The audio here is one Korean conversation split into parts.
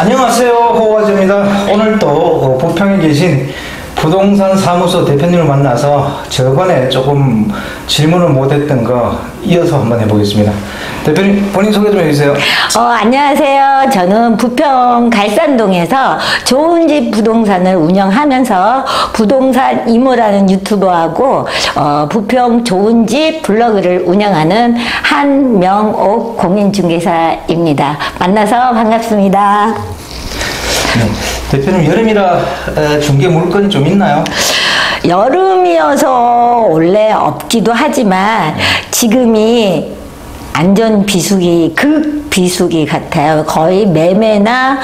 안녕하세요, 호화제입니다. 오늘 또 부평에 계신 부동산 사무소 대표님을 만나서 저번에 조금 질문을 못했던 거 이어서 한번 해보겠습니다. 대표님, 본인 소개 좀 해주세요. 안녕하세요. 저는 부평 갈산동에서 좋은 집 부동산을 운영하면서 부동산 이모라는 유튜버하고 부평 좋은 집 블로그를 운영하는 한명옥 공인중개사입니다. 만나서 반갑습니다. 네. 대표님, 여름이라 중개 물건이 좀 있나요? 여름이어서 원래 없기도 하지만 지금이 안전 비수기, 극 비수기 같아요. 거의 매매나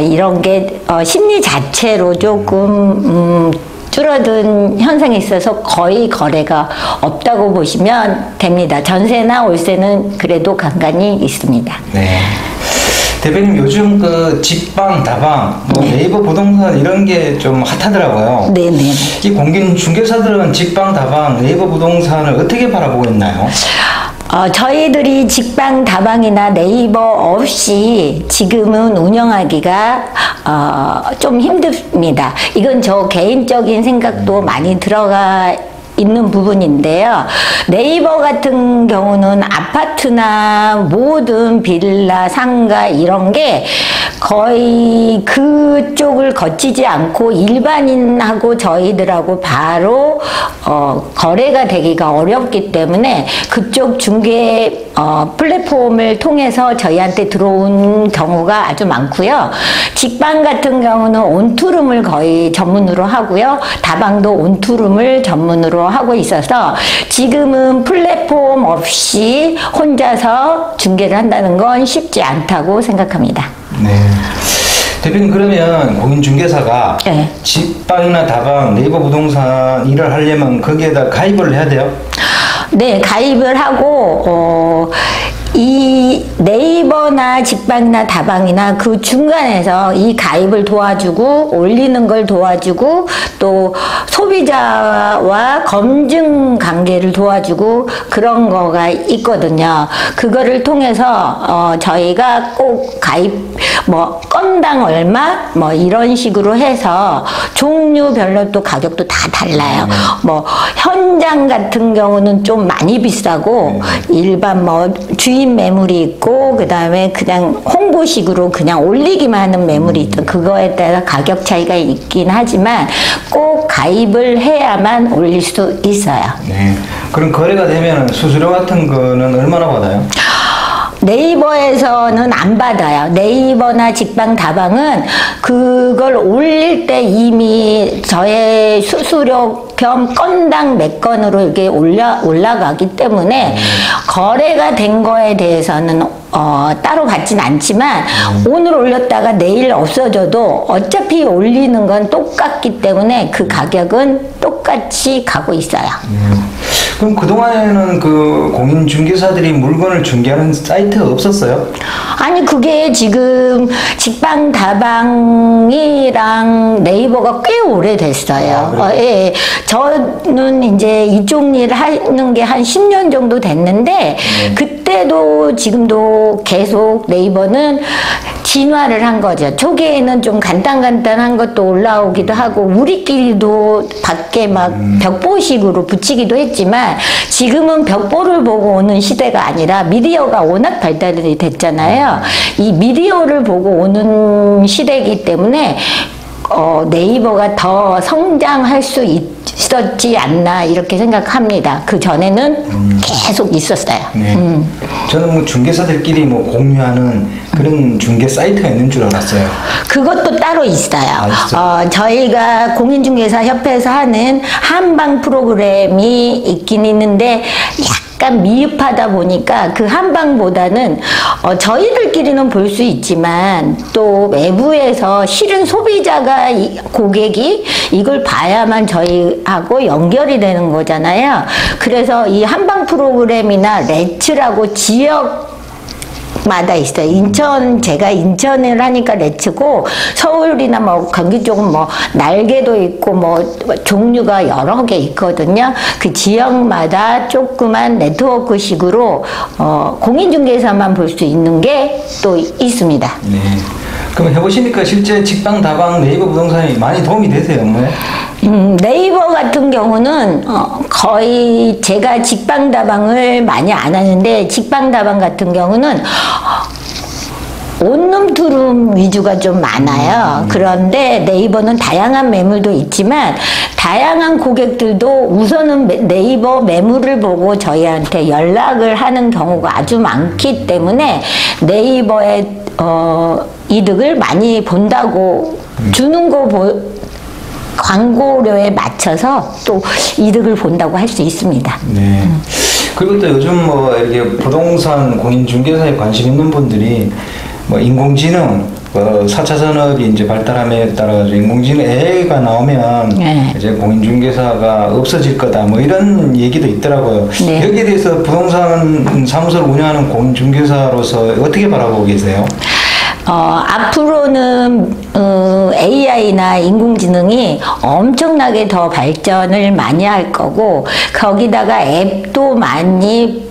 이런 게 심리 자체로 조금 줄어든 현상이 있어서 거의 거래가 없다고 보시면 됩니다. 전세나 월세는 그래도 간간히 있습니다. 네. 대표님, 요즘 그 직방, 다방, 네이버 부동산 이런 게 좀 핫하더라고요. 네네. 이 공인중개사들은 직방, 다방, 네이버 부동산을 어떻게 바라보고 있나요? 저희들이 직방, 다방이나 네이버 없이 지금은 운영하기가 좀 힘듭니다. 이건 저 개인적인 생각도 많이 들어가 있는 부분인데요. 네이버 같은 경우는 아파트나 모든 빌라, 상가 이런 게 거의 그쪽을 거치지 않고 일반인하고 저희들하고 바로 거래가 되기가 어렵기 때문에 그쪽 중개 플랫폼을 통해서 저희한테 들어온 경우가 아주 많고요. 직방 같은 경우는 온투룸을 거의 전문으로 하고요. 다방도 온투룸을 전문으로 하고 있어서 지금은 플랫폼 없이 혼자서 중개를 한다는 건 쉽지 않다고 생각합니다. 네. 대표님, 그러면 공인중개사가 네. 직방이나 다방, 네이버 부동산 일을 하려면 거기에다 가입을 해야 돼요? 네, 가입을 하고 이 네이버나 직방이나 다방이나 그 중간에서 이 가입을 도와주고 올리는 걸 도와주고 또 소비자와 검증 관계를 도와주고 그런 거가 있거든요. 그거를 통해서 저희가 꼭 가입 건당 얼마 이런 식으로 해서 종류별로 또 가격도 다 달라요. 현장 같은 경우는 좀 많이 비싸고 일반 주인 매물이 있고 그 다음에 그냥 홍보식으로 그냥 올리기만 하는 매물이 있죠. 그거에 따라 가격 차이가 있긴 하지만 꼭 가입을 해야만 올릴 수 있어요. 네. 그럼 거래가 되면 수수료 같은 거는 얼마나 받아요? 네이버에서는 안 받아요. 네이버나 직방, 다방은 그걸 올릴 때 이미 저의 수수료 겸 건당 몇 건으로 이렇게 올라가기 때문에 거래가 된 거에 대해서는 따로 받진 않지만 오늘 올렸다가 내일 없어져도 어차피 올리는 건 똑같기 때문에 그 가격은 똑같이 가고 있어요. 그럼 그동안에는 그 공인중개사들이 물건을 중개하는 사이트가 없었어요? 아니, 그게 지금 직방, 다방이랑 네이버가 꽤 오래됐어요. 예. 저는 이제 이쪽 일을 하는 게 한 10년 정도 됐는데 그때도 지금도 계속 네이버는 진화를 한 거죠. 초기에는 좀 간단한 것도 올라오기도 하고 우리끼리도 밖에 막 벽보식으로 붙이기도 했지만 지금은 벽보를 보고 오는 시대가 아니라 미디어가 워낙 발달이 됐잖아요. 이 미디어를 보고 오는 시대이기 때문에 네이버가 더 성장할 수 있었지 않나 이렇게 생각합니다. 그 전에는 계속 있었어요. 네. 저는 중개사들끼리 공유하는 그런 중개 사이트가 있는 줄 알았어요. 그것도 따로 있어요. 저희가 공인중개사 협회에서 하는 한방 프로그램이 있긴 있는데 약간 미흡하다 보니까 그 한방보다는 저희들끼리는 볼 수 있지만 또 외부에서 실은 소비자가 고객이 이걸 봐야만 저희하고 연결이 되는 거잖아요. 그래서 이 한방 프로그램이나 레츠라고 지역 마다 있어요. 제가 인천을 하니까 레츠고, 서울이나 경기 쪽은 날개도 있고 종류가 여러 개 있거든요. 그 지역마다 조그만 네트워크식으로 공인중개사만 볼 수 있는 게 또 있습니다. 네. 그럼 해보시니까 실제 직방, 다방, 네이버 부동산이 많이 도움이 되세요, 업무에? 네이버 같은 경우는 거의 제가 직방다방을 많이 안 하는데 직방다방 같은 경우는 온룸 투룸 위주가 좀 많아요. 그런데 네이버는 다양한 매물도 있지만 다양한 고객들도 우선은 네이버 매물을 보고 저희한테 연락을 하는 경우가 아주 많기 때문에 네이버의 이득을 많이 본다고 주는 거 광고료에 맞춰서 또 이득을 본다고 할 수 있습니다. 네. 그리고 또 요즘 뭐 이렇게 부동산 공인중개사에 관심 있는 분들이 뭐 인공지능, 4차 산업이 이제 발달함에 따라 인공지능 AI가 나오면 네. 이제 공인중개사가 없어질 거다 뭐 이런 얘기도 있더라고요. 네. 여기에 대해서 부동산 사무소를 운영하는 공인중개사로서 어떻게 바라보고 계세요? 앞으로는 AI나 인공지능이 엄청나게 더 발전을 많이 할 거고 거기다가 앱도 많이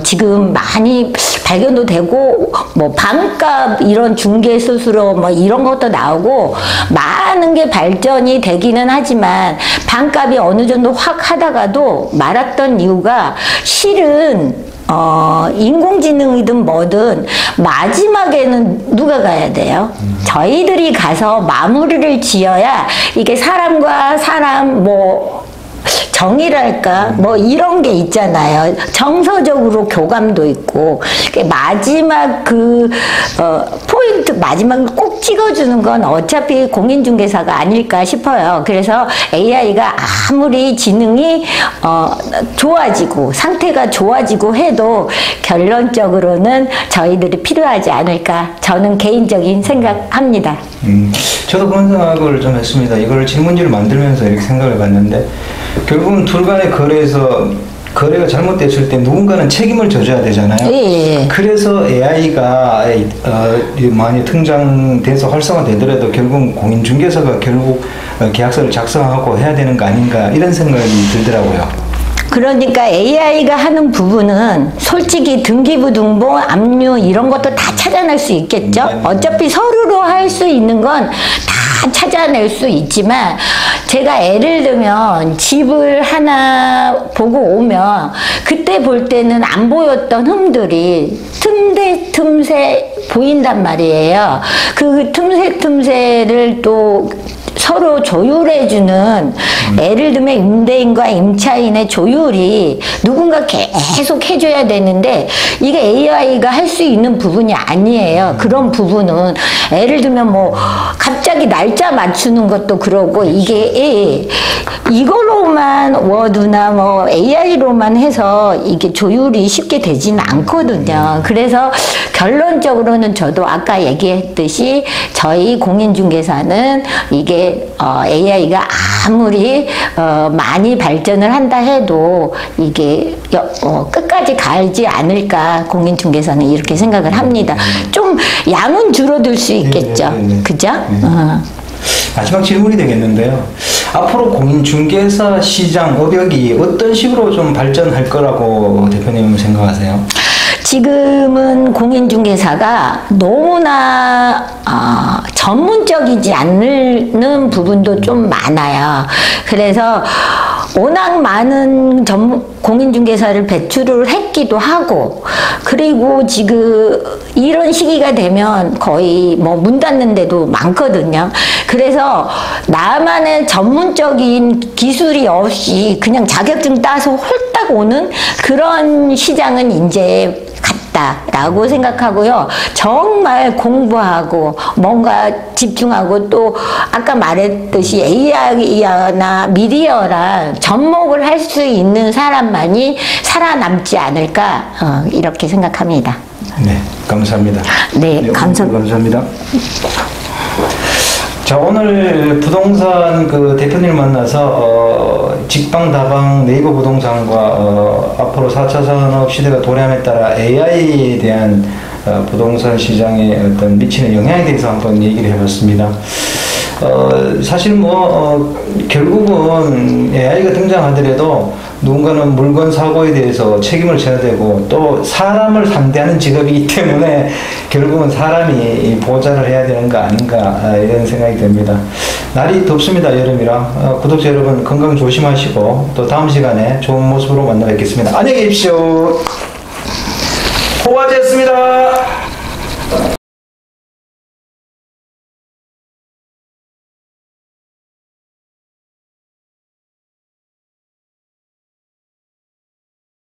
지금 많이 발견도 되고 뭐 반값 이런 중개 수수료 뭐 이런 것도 나오고 많은 게 발전이 되기는 하지만 반값이 어느 정도 확 하다가도 말았던 이유가 실은 인공지능이든 뭐든 마지막에는 누가 가야 돼요? 저희들이 가서 마무리를 지어야 이게 사람과 사람 뭐 정이랄까 뭐 이런 게 있잖아요. 정서적으로 교감도 있고 마지막 포인트 마지막을 꼭 찍어주는 건 어차피 공인중개사가 아닐까 싶어요. 그래서 AI가 아무리 지능이 좋아지고 상태가 좋아지고 해도 결론적으로는 저희들이 필요하지 않을까 저는 개인적인 생각합니다. 저도 그런 생각을 좀 했습니다. 이걸 질문지를 만들면서 이렇게 생각을 해봤는데 결국은 둘 간의 거래가 잘못됐을 때 누군가는 책임을 져줘야 되잖아요. 예. 그래서 AI가 많이 등장돼서 활성화되더라도 결국 공인중개사가 결국 계약서를 작성하고 해야 되는 거 아닌가 이런 생각이 들더라고요. 그러니까 AI가 하는 부분은 솔직히 등기부등본, 압류 이런 것도 다 찾아낼 수 있겠죠. 어차피 서류로 할 수 있는 건 다 찾아낼 수 있지만 제가 예를 들면 집을 하나 보고 오면 그때 볼 때는 안 보였던 흠들이 틈새 보인단 말이에요. 그 틈새를 또 서로 조율해주는 예를 들면 임대인과 임차인의 조율이 누군가 계속 해줘야 되는데 이게 AI가 할 수 있는 부분이 아니에요. 그런 부분은 예를 들면 뭐 갑자기 날짜 맞추는 것도 그러고 이게 이걸로만 워드나 뭐 AI로만 해서 이게 조율이 쉽게 되지는 않거든요. 그래서 결론적으로는 저도 아까 얘기했듯이 저희 공인중개사는 이게 AI가 아무리 많이 발전을 한다 해도 이게 끝까지 가지 않을까 공인중개사는 이렇게 생각을 합니다. 좀 양은 줄어들 수 있겠죠. 그죠? 마지막 질문이 되겠는데요. 앞으로 공인중개사 시장 업역이 어떤 식으로 좀 발전할 거라고 대표님은 생각하세요? 지금은 공인중개사가 너무나 전문적이지 않는 부분도 좀 많아요. 그래서 워낙 많은 공인중개사를 배출을 했기도 하고 그리고 지금 이런 시기가 되면 거의 뭐 문 닫는 데도 많거든요. 그래서 나만의 전문적인 기술이 없이 그냥 자격증 따서 홀딱 오는 그런 시장은 이제 같다라고 생각하고요. 정말 공부하고 뭔가 집중하고 또 아까 말했듯이 AI나 미디어랑 접목을 할 수 있는 사람만이 살아남지 않을까 이렇게 생각합니다. 네, 감사합니다. 네, 감사합니다. 자, 오늘 부동산 대표님을 만나서 직방, 다방, 네이버 부동산과 앞으로 4차 산업 시대가 도래함에 따라 AI에 대한 부동산 시장에 어떤 미치는 영향에 대해서 한번 얘기를 해봤습니다. 사실 결국은 AI가 등장하더라도 누군가는 물건 사고에 대해서 책임을 져야 되고 또 사람을 상대하는 직업이기 때문에 결국은 사람이 보좌를 해야 되는 거 아닌가 이런 생각이 듭니다. 날이 덥습니다. 여름이라 구독자 여러분 건강 조심하시고 또 다음 시간에 좋은 모습으로 만나 뵙겠습니다. 안녕히 계십시오. 호화제였습니다.